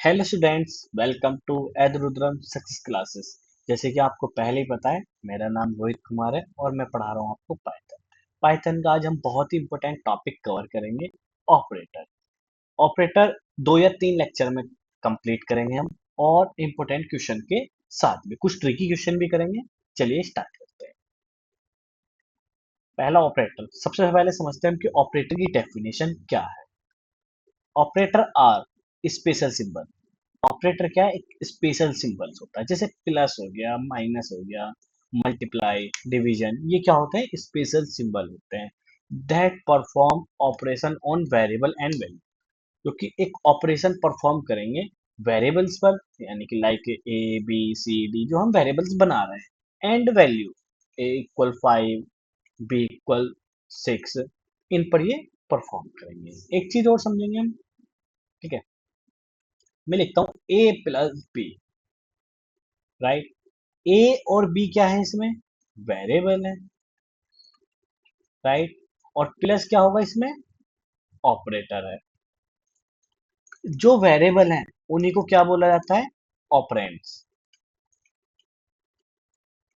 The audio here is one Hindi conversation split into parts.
हेलो स्टूडेंट्स, वेलकम टू एडरुद्रम सक्सेस क्लासेस। जैसे कि आपको पहले ही पता है, मेरा नाम रोहित कुमार है और मैं पढ़ा रहा हूँ आपको पाइथन। पाइथन का आज हम बहुत ही इंपॉर्टेंट टॉपिक कवर करेंगे, ऑपरेटर। ऑपरेटर 2 या 3 लेक्चर में कंप्लीट करेंगे हम, और इंपॉर्टेंट क्वेश्चन के साथ में कुछ ट्रिकी क्वेश्चन भी करेंगे। चलिए स्टार्ट करते हैं। पहला ऑपरेटर, सबसे पहले समझते हैं हम कि ऑपरेटर की डेफिनेशन क्या है। Operator are special symbol. Operator क्या है, एक स्पेशल सिंबल्स होता है, जैसे प्लस हो गया, माइनस हो गया, मल्टीप्लाई, डिवीजन। ये क्या होते हैं, स्पेशल सिंबल होते हैं that perform operation on variable and value, जो कि एक ऑपरेशन परफॉर्म करेंगे वेरिएबल्स पर, यानी कि like A B C D जो हम वेरिएबल्स बना रहे हैं, एंड वैल्यू A = 5, B = 6, इन पर ये परफॉर्म करेंगे। एक चीज और समझेंगे हम, ठीक है। मैं लिखता हूँ A + B, राइट। ए और बी क्या है इसमें, वेरिएबल है, राइट। और प्लस क्या होगा इसमें, ऑपरेटर है। जो वेरिएबल है उन्हीं को क्या बोला जाता है, ऑपरेंड्स।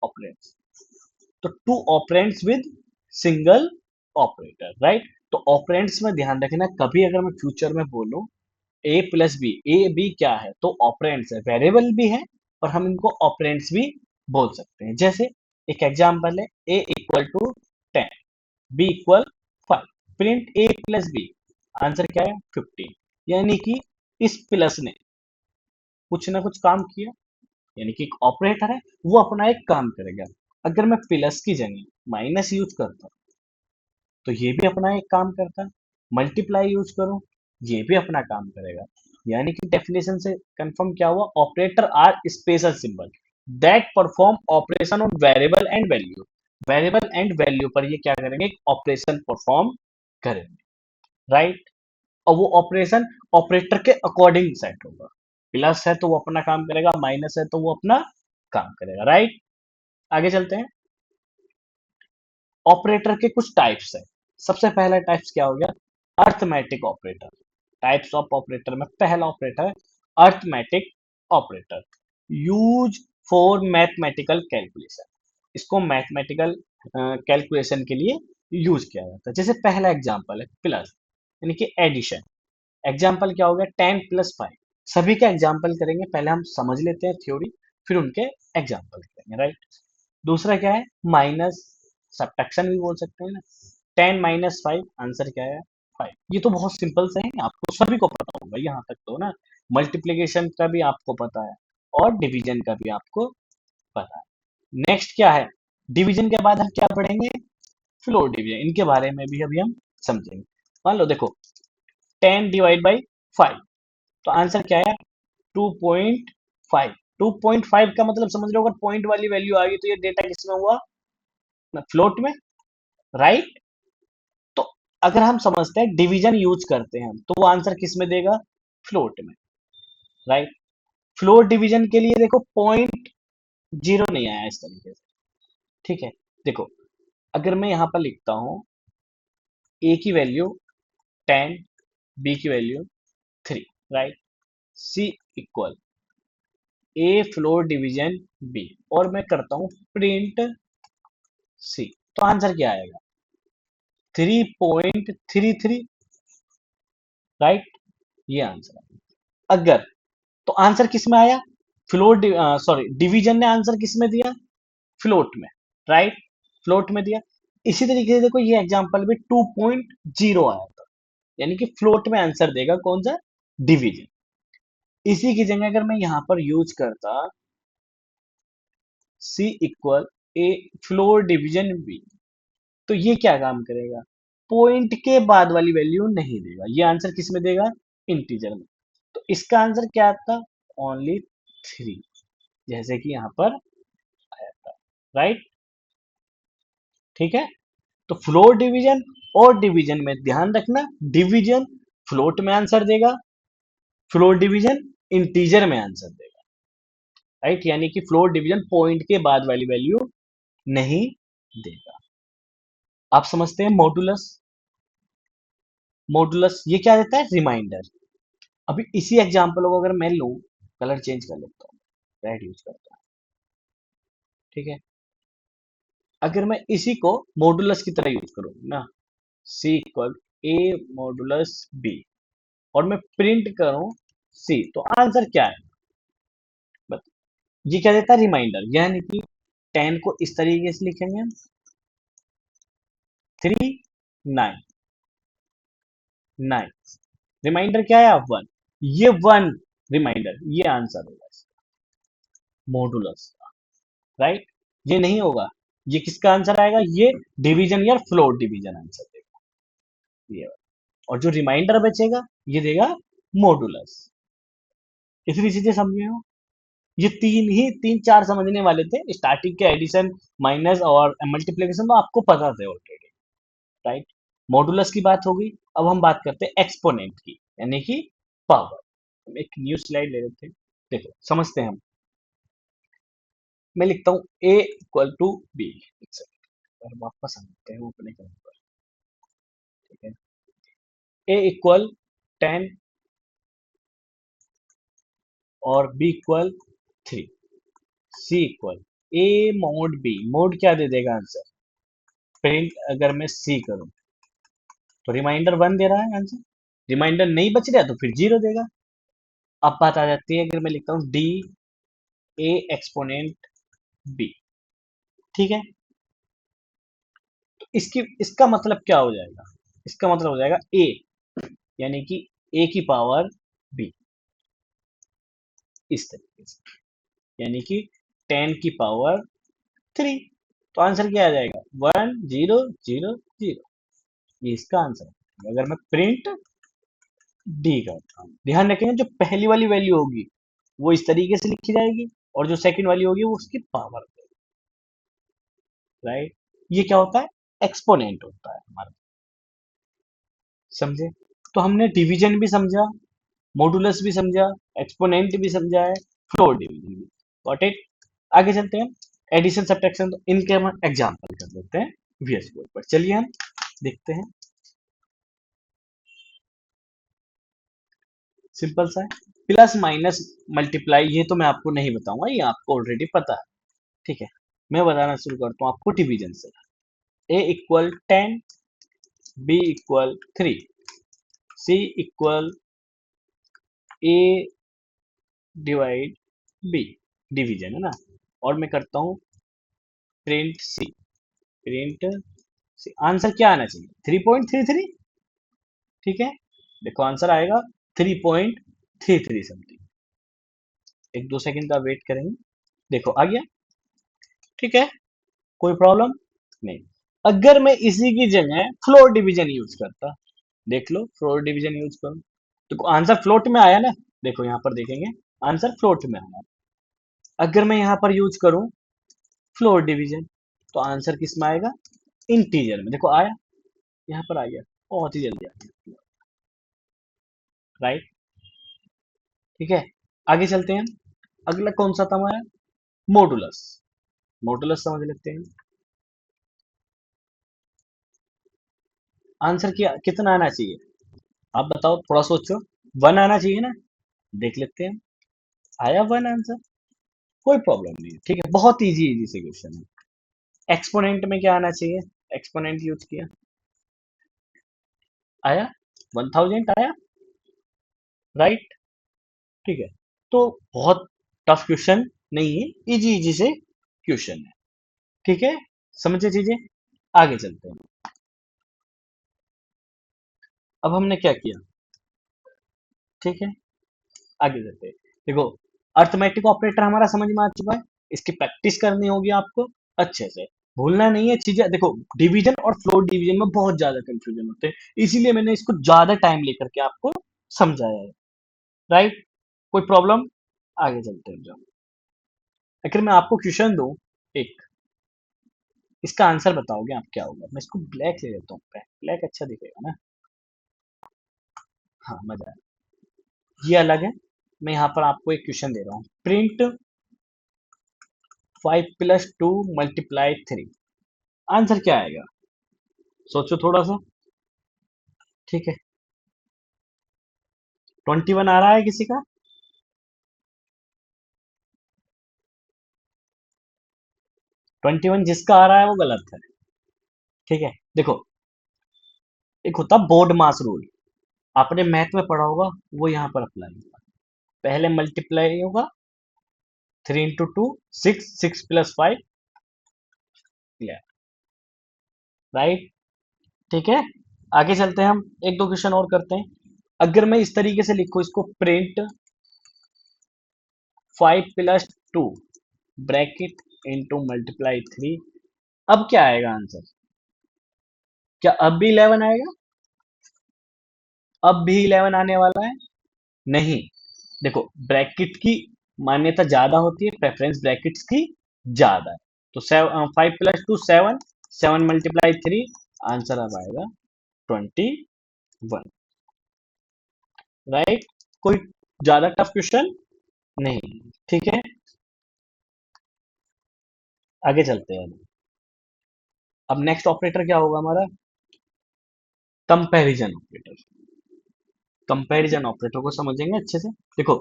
ऑपरेंड्स, तो two operands with single operator, right. तो ऑपरेंड्स में ध्यान रखना, कभी अगर मैं फ्यूचर में बोलूं A + B, ए बी क्या है, तो ऑपरेंड्स है, वेरिएबल भी है, और हम इनको ऑपरेंड्स भी बोल सकते हैं। जैसे एक एग्जांपल है, A = 10, B = 5, print A + B, answer क्या है, 15। यानी कि इस प्लस ने कुछ ना कुछ काम किया, यानी कि एक ऑपरेटर है, वो अपना एक काम करेगा। अगर मैं प्लस की जगह माइनस यूज करता हूँ, तो ये भी अपना एक काम करता है। मल्टीप्लाई यूज करो, ये भी अपना काम करेगा। यानी कि डेफिनेशन से कंफर्म क्या हुआ, operator are special symbol that perform operation on variable and value. Variable and value पर ये क्या करेंगे, एक ऑपरेशन परफॉर्म करेंगे, राइट। और वो ऑपरेशन ऑपरेटर के अकॉर्डिंग सेट होगा। प्लस है तो वो अपना काम करेगा, माइनस है तो वो अपना काम करेगा, राइट। आगे चलते हैं। ऑपरेटर के कुछ टाइप्स है। सबसे पहला टाइप्स क्या हो गया, arithmetic operator. Types of operator में पहला ऑपरेटर है arithmetic operator, use for mathematical calculation. इसको मैथमेटिकल कैलकुलेशन के लिए यूज किया जाता है। जैसे पहला एग्जांपल है प्लस, यानी कि एडिशन। एग्जाम्पल क्या हो गया, 10 + 5। सभी का एग्जाम्पल करेंगे, पहले हम समझ लेते हैं थ्योरी, फिर उनके एग्जाम्पल करेंगे, राइट। दूसरा क्या है, माइनस, सब्ट्रैक्शन भी बोल सकते हैं ना। 10 - 5, आंसर क्या है, 5। ये तो बहुत सिंपल से है, आपको सभी को पता होगा यहाँ तक तो ना। मल्टीप्लीकेशन का भी आपको पता है, और डिवीजन का भी आपको पता है। नेक्स्ट क्या है, डिवीजन के बाद हम क्या पढ़ेंगे, फ्लोर डिवीजन। इनके बारे में भी अभी हम समझेंगे। मान लो देखो, 10 ÷ 5, तो आंसर क्या है, 2.5। 2.5 का मतलब समझ रहे हो, अगर पॉइंट वाली वैल्यू आ गई तो ये डेटा किसमें हुआ, फ्लोट में, राइट। तो अगर हम समझते हैं डिवीजन यूज करते हैं तो वो आंसर किस में देगा, फ्लोट में, राइट। फ्लोट डिवीजन के लिए देखो, पॉइंट जीरो नहीं आया इस तरीके से, ठीक है। देखो, अगर मैं यहां पर लिखता हूं ए की वैल्यू 10, बी की वैल्यू 3, राइट। सी इक्वल ए फ्लोर डिवीजन बी, और मैं करता हूं प्रिंट सी, तो आंसर क्या आएगा, 3.33, राइट। ये आंसर है। अगर, तो आंसर किस में आया, फ्लोट, सॉरी, डिवीजन ने आंसर किस में दिया, फ्लोट में, राइट। फ्लोट में दिया। इसी तरीके से देखो, ये एग्जांपल में 2.0 आया था, यानी कि फ्लोट में आंसर देगा कौन सा, डिवीजन। इसी की जगह अगर मैं यहां पर यूज करता सी इक्वल ए फ्लोर डिवीजन बी, तो ये क्या काम करेगा, पॉइंट के बाद वाली वैल्यू नहीं देगा, ये आंसर किस में देगा, इंटीजर में। तो इसका आंसर क्या आता, ओनली 3, जैसे कि यहां पर आया था, राइट। ठीक है। तो फ्लोट डिवीजन और डिवीजन में ध्यान रखना, डिवीजन फ्लोट में आंसर देगा, फ्लोट डिवीजन इंटीजर में आंसर देगा, राइट। यानी कि फ्लोट डिवीजन पॉइंट के बाद वाली वैल्यू नहीं देगा। आप समझते हैं मॉडुलस। मॉडुलस ये क्या देता है, रिमाइंडर। अभी इसी एग्जाम्पल को अगर मैं लूँ, कलर चेंज कर लेता हूँ, रेड यूज करता हूँ, ठीक है। अगर मैं इसी को मॉडुलस की तरह यूज करूँ ना, सी इक्वल ए मॉडुलस बी, और मैं प्रिंट करूं सी, तो आंसर क्या है? ये क्या देता है? रिमाइंडर, यानी कि 10 को इस तरीके से लिखेंगे हम, 3 9 रिमाइंडर क्या है? 1, ये 1 रिमाइंडर, ये आंसर होगा मॉडुलस का, राइट। ये नहीं होगा, ये किसका आंसर आएगा? ये डिवीजन या फ्लोर डिवीजन आंसर देगा ये, और जो रिमाइंडर बचेगा ये देगा मॉडुलस। इतनी चीजें समझे हो? ये तीन चार समझने वाले थे, स्टार्टिंग के एडिशन, माइनस और मल्टीप्लिकेशन तो आपको पता थे ऑलरेडी, राइट। मॉडुलस की बात होगी। अब हम बात करते हैं एक्सपोनेंट की, यानी कि पावर। हम एक न्यू स्लाइड ले लेते हैं, देखो समझते हैं हम। मैं लिखता हूँ a इक्वल टू बी, और वापस आते हैं अपने कलम पर, ठीक है। a इक्वल 10 और b equal 3, c equal a mod b, mode क्या दे देगा आंसर? प्रिंट अगर मैं c करूं तो रिमाइंडर 1 दे रहा है आंसर, रिमाइंडर नहीं बच रहा तो फिर 0 देगा। अब बात आ जाती है, अगर मैं लिखता हूँ डी ए एक्सपोनेंट बी, ठीक है, तो इसका मतलब क्या हो जाएगा? इसका मतलब हो जाएगा ए, यानी कि ए की पावर बी, इस तरीके से, यानी कि 10 की पावर 3। तो आंसर क्या आ जाएगा? 1 0 0 0, ये इसका आंसर है अगर मैं प्रिंट डी करता हूँ। ध्यान रखेंगे, जो पहली वाली वैल्यू होगी वो इस तरीके से लिखी जाएगी, और जो सेकंड वाली होगी वो उसकी पावर, राइट। ये क्या होता है? एक्सपोनेंट होता है हमारा, समझे? तो हमने डिवीजन भी समझा, मॉडुलस भी समझा, एक्सपोनेंट भी समझा है, फ्लोर डिवीजन भी, गॉट इट। आगे चलते हैं, एडिशन सब्ट्रैक्शन, तो इनके हम एग्जांपल कर लेते हैं वीएस बोर्ड पर। चलिए हम देखते हैं, सिंपल सा है। प्लस माइनस मल्टीप्लाई, ये तो मैं आपको नहीं बताऊंगा, ये आपको ऑलरेडी पता है, ठीक है। मैं बताना शुरू करता हूँ आपको डिवीजन से। ए इक्वल 10, बी इक्वल 3, सी इक्वल ए डिवाइड बी, डिवीजन है ना। और मैं करता हूँ प्रिंट सी, प्रिंट सी, आंसर क्या आना चाहिए? 3.33, ठीक है। देखो आंसर आएगा 3.33 समथिंग। एक दो सेकंड का वेट करेंगे, देखो आ गया, ठीक है, कोई प्रॉब्लम नहीं। अगर मैं इसी की जगह फ्लोर डिवीजन यूज करता, देख लो फ्लोर डिवीजन यूज करो, तो आंसर फ्लोट में आया ना, देखो यहाँ पर देखेंगे आंसर फ्लोट में आया। अगर मैं यहाँ पर यूज करूँ फ्लोर डिवीजन, तो आंसर किस में आएगा? इंटीजर में, देखो आया, यहाँ पर आ गया, बहुत ही जल्दी आ गया, राइट, ठीक है। आगे चलते हैं, अगला कौन सा था हमारा? मॉडुलस। मॉडुलस समझ लेते हैं, आंसर क्या कितना आना चाहिए? आप बताओ, थोड़ा सोचो, 1 आना चाहिए ना, देख लेते हैं, आया 1 आंसर, कोई प्रॉब्लम नहीं है, ठीक है, बहुत इजी इजी से क्वेश्चन है। एक्सपोनेंट में क्या आना चाहिए? एक्सपोनेंट यूज किया, आया 1000 आया, राइट, ठीक है। तो बहुत टफ क्वेश्चन नहीं है, इजी इजी से क्वेश्चन है, ठीक है, समझे चीजें। आगे चलते हैं, अब हमने क्या किया, ठीक है, आगे चलते हैं। देखो, अर्थमेटिक ऑपरेटर हमारा समझ में आ चुका है, इसकी प्रैक्टिस करनी होगी आपको अच्छे से, भूलना नहीं है चीजें। देखो, डिवीजन और फ्लोर डिवीजन में बहुत ज्यादा कंफ्यूजन होते हैं, इसीलिए मैंने इसको ज्यादा टाइम लेकर के आपको समझाया है, राइट, कोई प्रॉब्लम? आगे चलते हैं, जो अगर मैं आपको क्वेश्चन दूं एक, इसका आंसर बताओगे आप क्या होगा? मैं इसको ब्लैक ले लेता हूँ, ब्लैक अच्छा दिखेगा ना, हाँ मजा आया, ये अलग है। मैं यहाँ पर आपको एक क्वेश्चन दे रहा हूँ, प्रिंट 5 + 2 × 3, आंसर क्या आएगा? सोचो थोड़ा सा, ठीक है। 21 आ रहा है किसी का? 21 जिसका आ रहा है वो गलत है। ठीक है, देखो, एक होता बोर्ड मास रूल, आपने मैथ में पढ़ा होगा, वो यहाँ पर अप्लाई होगा। पहले मल्टीप्लाई होगा, 3 into 2, 6, 6 + 5, राइट। ठीक है, आगे चलते हैं, हम एक दो क्वेश्चन और करते हैं। अगर मैं इस तरीके से लिखूं इसको, प्रिंट 5 + 2 ब्रैकेट इंटू मल्टीप्लाई 3, अब क्या आएगा आंसर? क्या अब भी 11 आएगा? अब भी 11 आने वाला है? नहीं। देखो, ब्रैकेट की मान्यता ज्यादा होती है, प्रेफरेंस ब्रैकेट्स की ज्यादा है। तो 5 + 2 7, 7 × 3, आंसर अब आएगा 21, राइट। कोई ज्यादा टफ क्वेश्चन नहीं। ठीक है, आगे चलते हैं। अब नेक्स्ट ऑपरेटर क्या होगा हमारा? Comparison operator. कंपैरिजन ऑपरेटर को समझेंगे अच्छे से। देखो,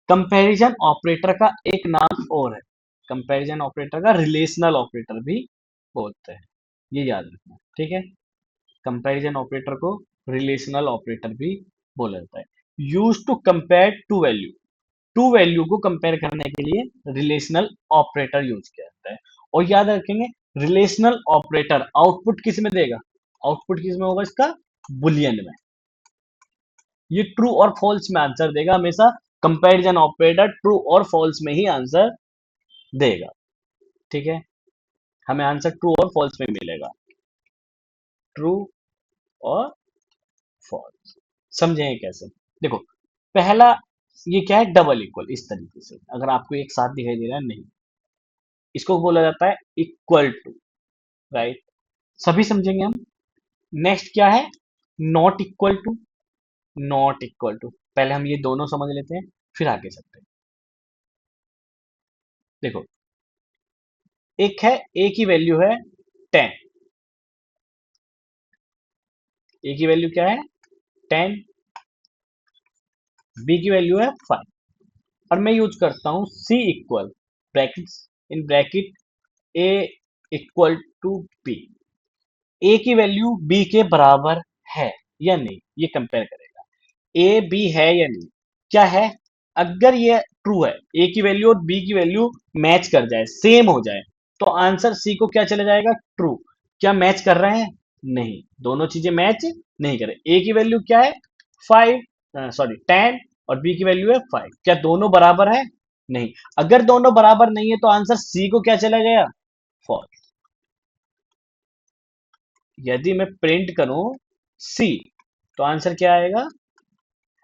कंपैरिजन ऑपरेटर का एक नाम और है, कंपैरिजन ऑपरेटर का रिलेशनल ऑपरेटर भी बोलते हैं, ये याद रखना। ठीक है, कंपैरिजन ऑपरेटर को रिलेशनल ऑपरेटर भी बोला जाता है। Use to compare two value, two value को कंपेयर करने के लिए रिलेशनल ऑपरेटर यूज किया जाता है। और याद रखेंगे, रिलेशनल ऑपरेटर आउटपुट किस में देगा? आउटपुट किस में होगा इसका? बुलियन में। ये ट्रू और फॉल्स में आंसर देगा हमेशा। कंपैरिजन ऑपरेटर ट्रू और फॉल्स में ही आंसर देगा। ठीक है, हमें आंसर ट्रू और फॉल्स में मिलेगा, ट्रू और फॉल्स। समझेंगे कैसे? देखो, पहला, ये क्या है? डबल इक्वल, इस तरीके से अगर आपको एक साथ दिखाई दे रहा है, नहीं, इसको बोला जाता है इक्वल टू, राइट। सभी समझेंगे हम। नेक्स्ट क्या है? Not equal to. Not equal to, पहले हम ये दोनों समझ लेते हैं, फिर आगे चलते हैं। देखो, एक है, ए की वैल्यू है 10, ए की वैल्यू क्या है? 10, बी की वैल्यू है 5, और मैं यूज करता हूं C equal, brackets, in bracket, A equal to B. A की वैल्यू बी के बराबर है या नहीं, ये कंपेयर करेगा। ए बी है या नहीं, क्या है? अगर ये ट्रू है, ए की वैल्यू और बी की वैल्यू मैच कर जाए, सेम हो जाए, तो आंसर सी को क्या चला जाएगा? ट्रू। क्या मैच कर रहे हैं? नहीं, दोनों चीजें मैच नहीं कर रहे। ए की वैल्यू क्या है? 5, सॉरी 10, और बी की वैल्यू है 5, क्या दोनों बराबर है? नहीं। अगर दोनों बराबर नहीं है तो आंसर सी को क्या चला गया? फॉल्स। यदि मैं प्रिंट करूं सी, तो आंसर क्या आएगा?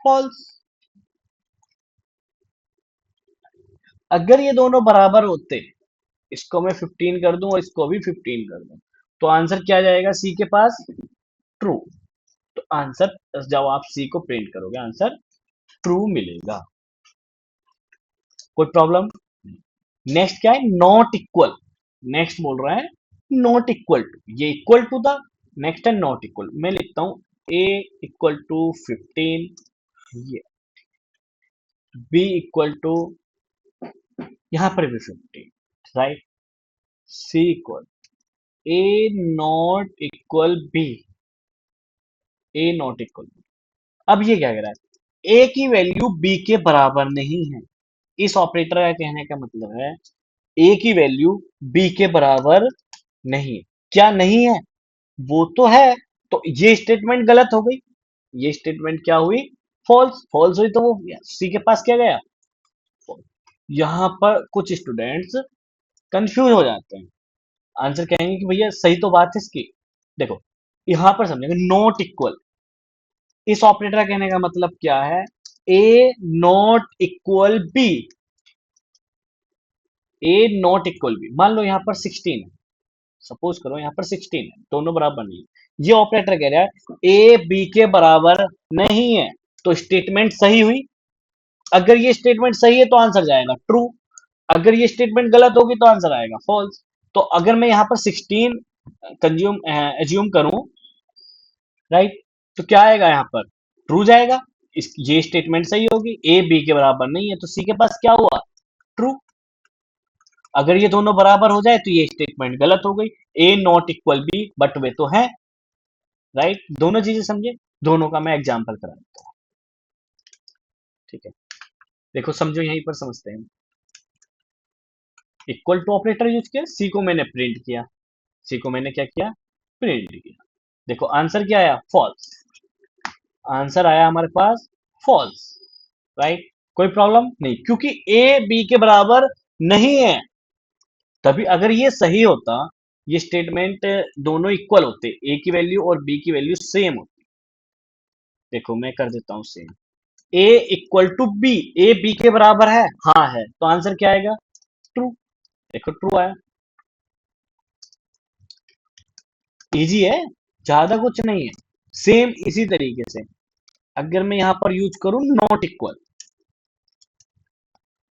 फॉल्स। अगर ये दोनों बराबर होते, इसको मैं 15 कर दूं और इसको भी 15 कर दूं, तो आंसर क्या जाएगा सी के पास? ट्रू। तो आंसर, जब आप सी को प्रिंट करोगे, आंसर ट्रू मिलेगा। कोई प्रॉब्लम? नेक्स्ट क्या है? Not equal. नेक्स्ट बोल रहा है नॉट इक्वल टू, ये इक्वल टू था, नेक्स्ट है नॉट इक्वल। मैं लिखता हूं ए इक्वल टू 15, ये बी इक्वल टू, यहां पर भी 15, right. C equal, A not equal B, A not equal. अब ये क्या कह रहा है? ए की वैल्यू बी के बराबर नहीं है। इस ऑपरेटर का कहने का मतलब है ए की वैल्यू बी के बराबर नहीं है। क्या नहीं है? वो तो है। तो ये स्टेटमेंट गलत हो गई। ये स्टेटमेंट क्या हुई? फॉल्स। फॉल्स हुई तो वो सी के पास क्या गया? false। यहां पर कुछ स्टूडेंट्स कंफ्यूज हो जाते हैं, आंसर कहेंगे कि भैया सही तो बात है इसकी। देखो, यहां पर समझेंगे नॉट इक्वल, इस ऑपरेटर का कहने का मतलब क्या है? A not equal B, A not equal B. मान लो यहां पर 16 है, सपोज करो यहां पर 16 है, दोनों बराबर नहीं है। ये ऑपरेटर कह रहा है ए बी के बराबर नहीं है, तो स्टेटमेंट सही हुई। अगर ये स्टेटमेंट सही है तो आंसर जाएगा ट्रू, अगर ये स्टेटमेंट गलत होगी तो आंसर आएगा फॉल्स। तो अगर मैं यहां पर 16 एज्यूम करूं, राइट, तो क्या आएगा? यहां पर ट्रू जाएगा। इस ये स्टेटमेंट सही होगी, ए बी के बराबर नहीं है तो सी के पास क्या हुआ, ट्रू। अगर ये दोनों बराबर हो जाए तो ये स्टेटमेंट गलत हो गई, ए नॉट इक्वल बी, बट वे तो है, राइट। दोनों चीजें समझे, दोनों का मैं एग्जाम्पल करा देता हूँ, ठीक है। देखो समझो, यहीं पर समझते हैं। इक्वल टू ऑपरेटर यूज किया, सी को मैंने प्रिंट किया, सी को मैंने क्या किया, प्रिंट किया। देखो आंसर क्या आया, फॉल्स। आंसर आया हमारे पास फॉल्स, राइट। कोई प्रॉब्लम नहीं, क्योंकि ए बी के बराबर नहीं है। तभी अगर ये सही होता, ये स्टेटमेंट दोनों इक्वल होते, ए की वैल्यू और बी की वैल्यू सेम होती। देखो मैं कर देता हूं same, A equal to B, A B के बराबर है, हाँ है, तो आंसर क्या आएगा, ट्रू। देखो ट्रू आया, इजी है, ज्यादा कुछ नहीं है। सेम इसी तरीके से अगर मैं यहां पर यूज करूं not equal,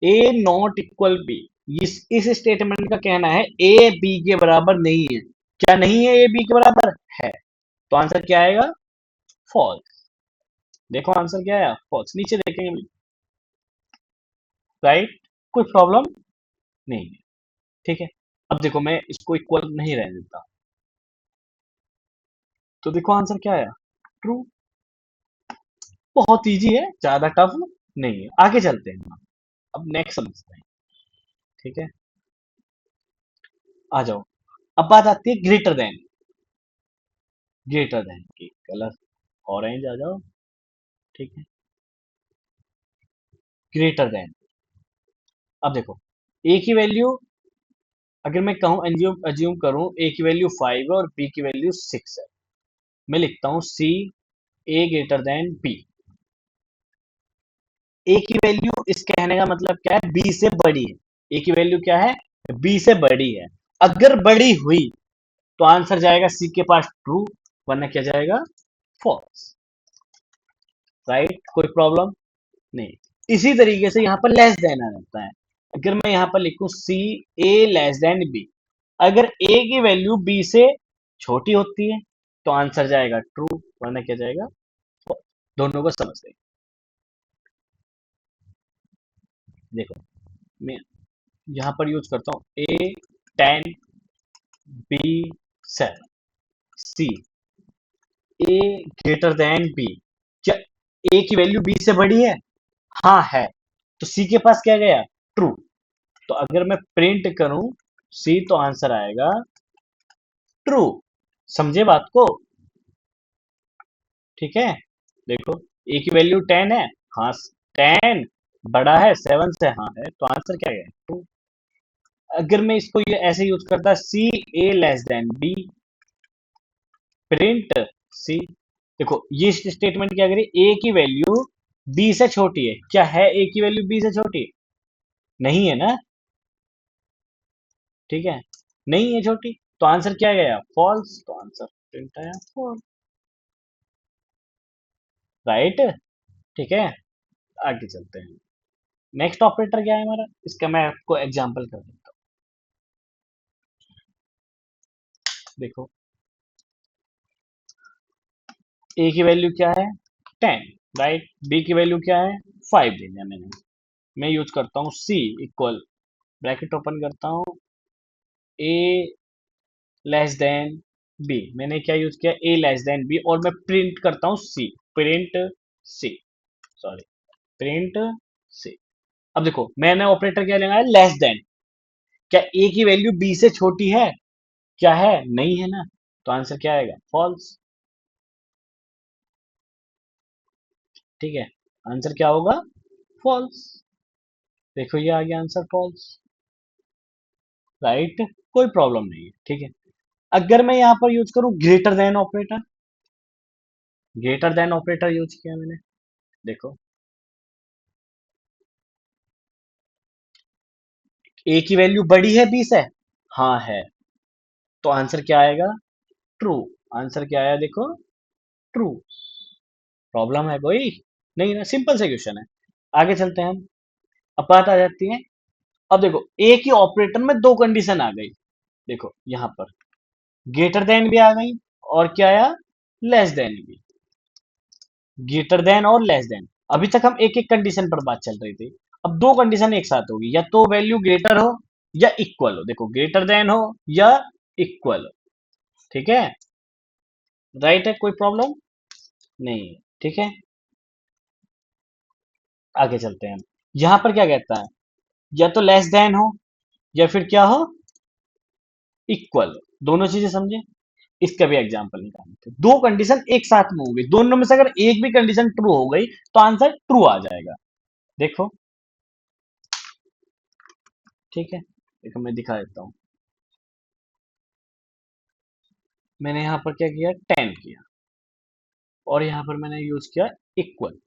A not equal B, इस स्टेटमेंट का कहना है ए बी के बराबर नहीं है। क्या नहीं है, ए बी के बराबर है, तो आंसर क्या आएगा, फॉल्स। देखो आंसर क्या आया, फॉल्स। नीचे देखेंगे, राइट। कोई प्रॉब्लम नहीं है, ठीक है। अब देखो मैं इसको इक्वल नहीं रहने देता, तो देखो आंसर क्या आया, ट्रू। बहुत इजी है, ज्यादा टफ नहीं है। आगे चलते हैं, अब नेक्स्ट समझते हैं, ठीक है। आ जाओ, अब बात आती है ग्रेटर देन। ग्रेटर देन की कलर ऑरेंज आ जाओ, ठीक है। ग्रेटर देन, अब देखो ए की वैल्यू, अगर मैं कहूं अज्यूम करूं ए की वैल्यू 5 है और बी की वैल्यू 6 है, मैं लिखता हूं सी ए ग्रेटर देन बी। ए की वैल्यू, इस कहने का मतलब क्या है, बी से बड़ी है। ए की वैल्यू क्या है, बी से बड़ी है। अगर बड़ी हुई तो आंसर जाएगा सी के पास ट्रू, वरना क्या जाएगा, फॉल्स, राइट। कोई प्रॉब्लम नहीं। इसी तरीके से यहाँ पर लेस देन आ जाता है। अगर मैं यहाँ पर लिखूं सी ए लेस देन बी, अगर ए की वैल्यू बी से छोटी होती है तो आंसर जाएगा ट्रू, वरना क्या जाएगा, false। दोनों को समझते हैं। देखो मैं यहाँ पर यूज करता हूँ ए 10 बी 7, सी ए ग्रेटर देन बी। क्या ए की वैल्यू बी से बड़ी है, हाँ है, तो सी के पास क्या गया, ट्रू। तो अगर मैं प्रिंट करूं सी तो आंसर आएगा ट्रू। समझे बात को, ठीक है। देखो ए की वैल्यू 10 है, हाँ 10 बड़ा है 7 से, हाँ है, तो आंसर क्या है, ट्रू। अगर मैं इसको ये ऐसे यूज करता, सी ए लेस देन बी, प्रिंट सी। देखो ये स्टेटमेंट क्या करी, ए की वैल्यू बी से छोटी है, क्या है ए की वैल्यू बी से छोटी, नहीं है ना, ठीक है, नहीं है छोटी, तो आंसर क्या गया, फॉल्स। तो आंसर प्रिंट आया फॉल्स, राइट, ठीक है। आगे चलते हैं, नेक्स्ट ऑपरेटर क्या है हमारा, इसका मैं आपको एग्जांपल कर देता हूँ। देखो ए की वैल्यू क्या है, 10, राइट। बी की वैल्यू क्या है, 5 दे दिया मैंने। मैं यूज करता हूँ सी इक्वल, ब्रैकेट ओपन करता हूँ, ए लेस देन बी, मैंने क्या यूज किया, ए लेस देन बी, और मैं प्रिंट करता हूँ सी, प्रिंट सी, सॉरी, प्रिंट सी। अब देखो मैंने ऑपरेटर क्या लगाया, लेस देन। क्या ए की वैल्यू बी से छोटी है, क्या है, नहीं है ना, तो आंसर क्या आएगा, फॉल्स, ठीक है। आंसर क्या होगा, फॉल्स। देखो ये आ गया आंसर फॉल्स, राइट। कोई प्रॉब्लम नहीं है, ठीक है। अगर मैं यहां पर यूज करूं greater than operator, greater than operator use किया मैंने, देखो ए की वैल्यू बड़ी है बी से, हाँ है, तो आंसर क्या आएगा, ट्रू। आंसर क्या आया, देखो ट्रू। प्रॉब्लम है कोई, नहीं ना, सिंपल से क्वेश्चन है। आगे चलते हैं हम, अब बात आ जाती है, अब देखो ए की ऑपरेटर में दो कंडीशन आ गई। देखो यहां पर ग्रेटर देन भी आ गई, और क्या आया, लेस देन भी, ग्रेटर देन और लेस देन। अभी तक हम एक एक कंडीशन पर बात चल रही थी। अब दो कंडीशन एक साथ होगी, या तो वैल्यू ग्रेटर हो या इक्वल हो। देखो, ग्रेटर देन हो या इक्वल हो। ठीक है, राइट है, कोई प्रॉब्लम नहीं है। ठीक है, आगे चलते हैं। यहां पर क्या कहता है, या तो लेस देन हो या फिर क्या हो, इक्वल हो। दोनों चीजें समझे। इसका भी एग्जांपल निकालते थे। दो कंडीशन एक साथ में हो गई, दोनों में से अगर एक भी कंडीशन ट्रू हो गई तो आंसर ट्रू आ जाएगा। देखो, ठीक है, देखो मैं दिखा देता हूं। मैंने यहां पर क्या किया, 10 किया, और यहां पर मैंने यूज किया इक्वल।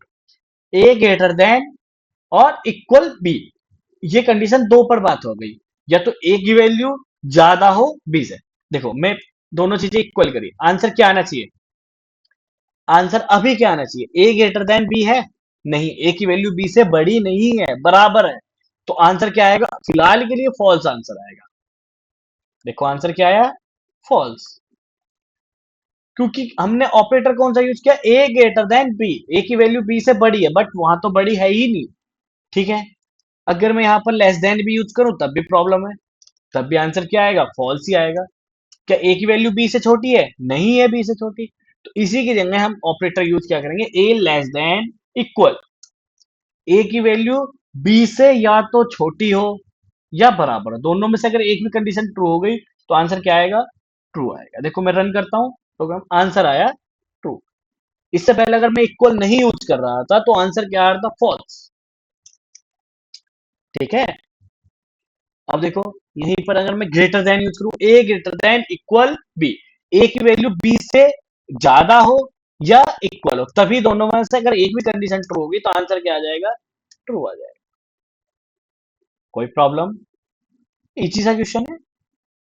ए ग्रेटर देन और इक्वल बी, ये कंडीशन दो पर बात हो गई। या तो ए की वैल्यू ज्यादा हो बी से। देखो, मैं दोनों चीजें इक्वल करी, आंसर क्या आना चाहिए, आंसर अभी क्या आना चाहिए, ए ग्रेटर देन बी है, नहीं, ए की वैल्यू बी से बड़ी नहीं है, बराबर है। तो आंसर क्या आएगा, फिलहाल के लिए फॉल्स आंसर आएगा। देखो आंसर क्या आया, फॉल्स। क्योंकि हमने ऑपरेटर कौन सा यूज किया, ए ग्रेटर देन बी, ए की वैल्यू बी से बड़ी है, बट वहां तो बड़ी है ही नहीं। ठीक है, अगर मैं यहां पर लेस देन भी यूज करूं तब भी प्रॉब्लम है, तब भी आंसर क्या आएगा, फॉल्स ही आएगा। क्या ए की वैल्यू बी से छोटी है, नहीं है बी से छोटी। तो इसी की जगह हम ऑपरेटर यूज क्या करेंगे, ए लेस देन इक्वल, ए की वैल्यू बी से या तो छोटी हो या बराबर हो, दोनों में से अगर एक भी कंडीशन ट्रू हो गई तो आंसर क्या आएगा, ट्रू आएगा। देखो मैं रन करता हूं प्रोग्राम, आंसर आया ट्रू। इससे पहले अगर मैं इक्वल नहीं यूज कर रहा था तो आंसर क्या आ रहा था, फॉल्स। ठीक है, अब देखो, यहीं पर अगर मैं ग्रेटर देन यूज करूं, ए greater than equal B, A की वैल्यू बी से ज्यादा हो या इक्वल हो, तभी दोनों में से अगर एक भी कंडीशन ट्रू होगी तो आंसर क्या आ जाएगा, ट्रू आ जाएगा। कोई प्रॉब्लम, इजी सा क्वेश्चन है।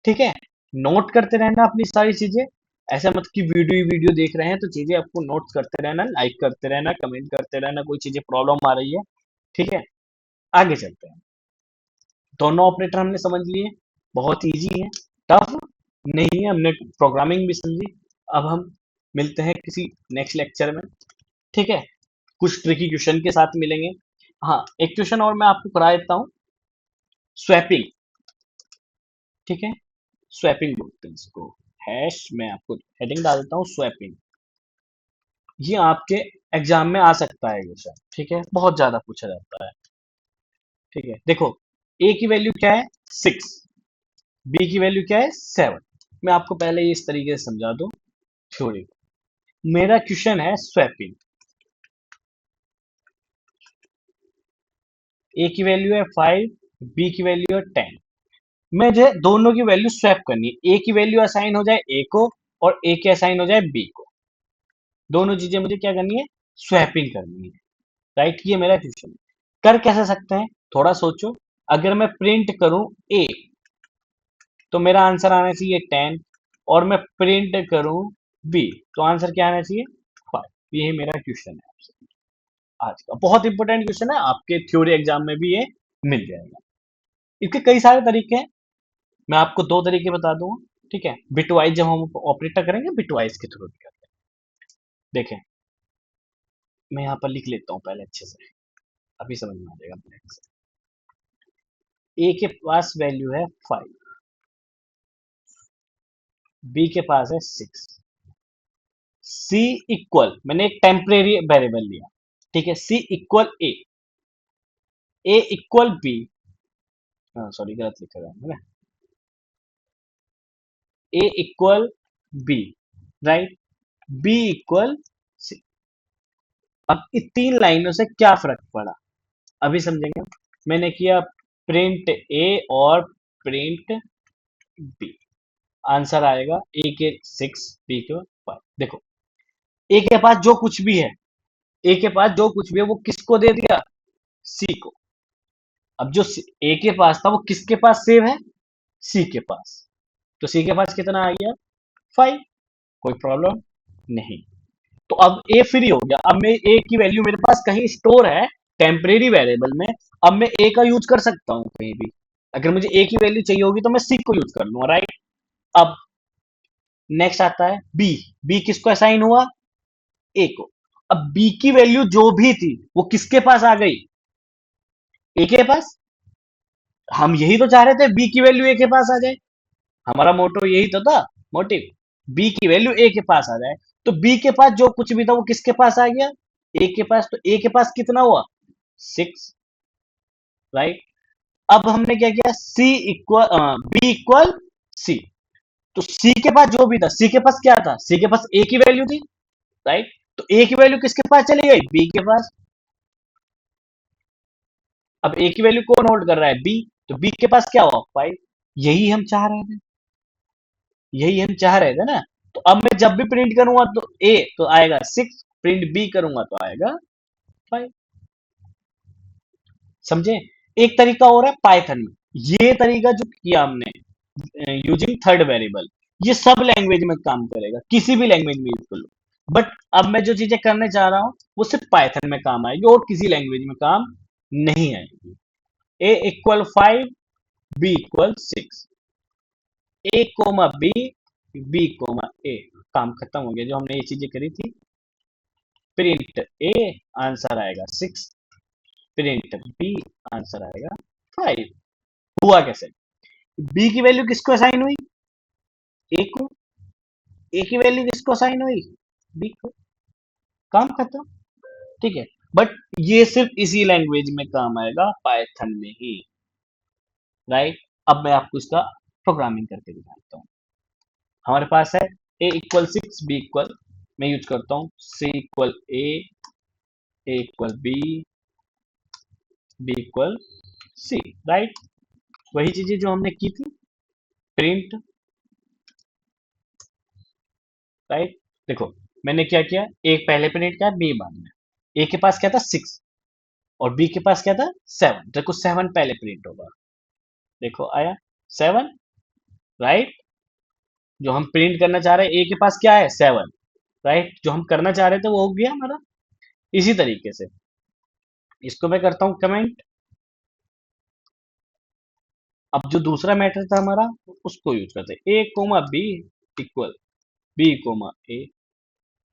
ठीक है, नोट करते रहना अपनी सारी चीजें। ऐसा मत कि वीडियो ही वीडियो देख रहे हैं, तो चीजें आपको नोट करते रहना, लाइक करते रहना, कमेंट करते रहना, कोई चीजें प्रॉब्लम आ रही है। ठीक है, आगे चलते हैं। दोनों ऑपरेटर हमने समझ लिए, बहुत इजी है, टफ नहीं है, हमने प्रोग्रामिंग भी समझी। अब हम मिलते हैं किसी नेक्स्ट लेक्चर में। ठीक है, कुछ ट्रिकी क्वेश्चन के साथ मिलेंगे। हाँ, एक क्वेश्चन और मैं आपको करा देता हूँ, स्वैपिंग। ठीक है, स्वैपिंग बोलते हैं इसको, हैश मैं आपको हेडिंग डाल देता हूँ, स्वैपिंग। ये आपके एग्जाम में आ सकता है क्वेश्चन। ठीक है, बहुत ज्यादा पूछा जाता है। ठीक है, देखो, ए की वैल्यू क्या है, 6, बी की वैल्यू क्या है, 7। मैं आपको पहले इस तरीके से समझा दूं थ्योरी। मेरा क्वेश्चन है स्वैपिंग, ए की वैल्यू है 5, बी की वैल्यू है 10। मुझे दोनों की वैल्यू स्वैप करनी है, ए की वैल्यू असाइन हो जाए ए को और ए की असाइन हो जाए बी को। दोनों चीजें मुझे क्या करनी है, स्वैपिंग करनी है। राइट, ये मेरा क्वेश्चन है। कर कैसे सकते हैं, थोड़ा सोचो। अगर मैं प्रिंट करूं ए तो मेरा आंसर आना चाहिए 10, और मैं प्रिंट करूं बी तो आंसर क्या आना चाहिए, 5। यही मेरा क्वेश्चन है आपसे आज का, बहुत इंपॉर्टेंट क्वेश्चन है, आपके थ्योरी एग्जाम में भी ये मिल जाएगा। इसके कई सारे तरीके हैं, मैं आपको दो तरीके बता दूंगा। ठीक है, बिटवाइज जब हम ऑपरेटर करेंगे, बिटवाइज के थ्रू करते हैं। देखें, मैं यहाँ पर लिख लेता हूँ पहले अच्छे से, अभी समझ में आ जाएगा अपने से। ए के पास वैल्यू है 5, बी के पास है 6, सी इक्वल, मैंने एक टेम्परेरी वेरिएबल लिया। ठीक है, C equal A equal B, sorry गलत लिखा गया है ना, A equal B, right, B equal C. अब इन तीन लाइनों से क्या फर्क पड़ा, अभी समझेंगे। मैंने किया प्रिंट ए और प्रिंट बी, आंसर आएगा ए के 6, बी के 5। देखो, ए के पास जो कुछ भी है, ए के पास जो कुछ भी है वो किसको दे दिया, सी को। अब जो ए के पास था वो किसके पास सेव है, सी के पास। तो सी के पास कितना आ गया, 5। कोई प्रॉब्लम नहीं। तो अब ए फ्री हो गया, अब मैं ए की वैल्यू मेरे पास कहीं स्टोर है टेम्परेरी वेरिएबल में, अब मैं ए का यूज कर सकता हूं कहीं भी। अगर मुझे ए की वैल्यू चाहिए होगी तो मैं सी को यूज कर लूंगा, राइट। अब नेक्स्ट आता है बी, बी किसको असाइन हुआ, ए को। अब बी की वैल्यू जो भी थी वो किसके पास आ गई, ए के पास। हम यही तो चाह रहे थे, बी की वैल्यू ए के पास आ जाए, हमारा मोटो यही तो था, मोटिव, बी की वैल्यू ए के पास आ जाए। तो बी के पास जो कुछ भी था वो किसके पास आ गया, ए के पास। तो ए के पास कितना हुआ, 6, राइट। अब हमने क्या किया, सी इक्वल बी इक्वल सी। तो सी के पास जो भी था, सी के पास क्या था, सी के पास ए की वैल्यू थी, राइट। तो ए की वैल्यू किसके पास चली गई, बी के पास। अब ए की वैल्यू कौन होल्ड कर रहा है, बी। तो बी के पास क्या हुआ, 5। यही हम चाह रहे थे, यही हम चाह रहे थे ना। तो अब मैं जब भी प्रिंट करूंगा तो ए तो आएगा 6, प्रिंट बी करूंगा तो आएगा 5। समझे। एक तरीका और है पाइथन में, ये तरीका जो किया हमने यूजिंग थर्ड वेरिएबल, ये सब लैंग्वेज में काम करेगा, किसी भी लैंग्वेज में यूज कर लो। बट अब मैं जो चीजें करने जा रहा हूं वो सिर्फ पाइथन में काम आएगी और किसी लैंग्वेज में काम नहीं आएगी। ए इक्वल 5, बी इक्वल 6, ए कोमा बी, बी कोमा ए, काम खत्म हो गया। जो हमने ये चीजें करी थी, प्रिंट ए, आंसर आएगा 6, प्रिंट बी, आंसर आएगा 5। हुआ कैसे, बी की वैल्यू किसको असाइन हुई, ए को, ए की वैल्यू किसको असाइन हुई, बी को, काम खत्म। ठीक है। बट ये सिर्फ इसी लैंग्वेज में काम आएगा, पाइथन में ही, राइट। अब मैं आपको इसका प्रोग्रामिंग करके दिखाता हूँ। हमारे पास है ए इक्वल 6, बी इक्वल, मैं यूज करता हूँ C equal A equal B equal C, right. वही चीजें जो हमने की थी, प्रिंट, राइट। देखो मैंने क्या किया, एक पहले प्रिंट किया, बी बाद में। ए के पास क्या था, 6, और बी के पास क्या था, 7। देखो 7 पहले प्रिंट होगा, देखो आया 7, राइट। जो हम प्रिंट करना चाह रहे हैं, ए के पास क्या है, 7, राइट। जो हम करना चाह रहे थे वो हो गया हमारा। इसी तरीके से इसको मैं करता हूं कमेंट। अब जो दूसरा मैटर था हमारा, उसको यूज करते हैं, A comma B equal B comma A,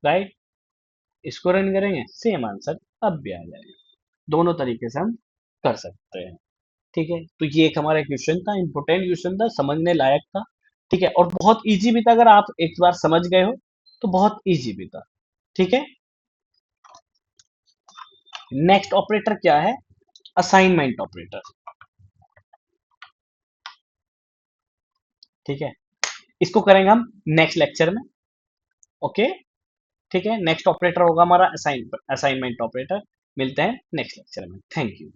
right. इसको रन करेंगे, सेम आंसर अब भी आ जाएगा। दोनों तरीके से हम कर सकते हैं। ठीक है। तो ये एक हमारा क्वेश्चन था, इंपॉर्टेंट क्वेश्चन था, समझने लायक था। ठीक है, और बहुत इजी भी था, अगर आप एक बार समझ गए हो तो बहुत इजी भी था। ठीक है। नेक्स्ट ऑपरेटर क्या है, असाइनमेंट ऑपरेटर। ठीक है, इसको करेंगे हम नेक्स्ट लेक्चर में। ओके। ठीक है, नेक्स्ट ऑपरेटर होगा हमारा असाइनमेंट ऑपरेटर। मिलते हैं नेक्स्ट लेक्चर में, थैंक यू।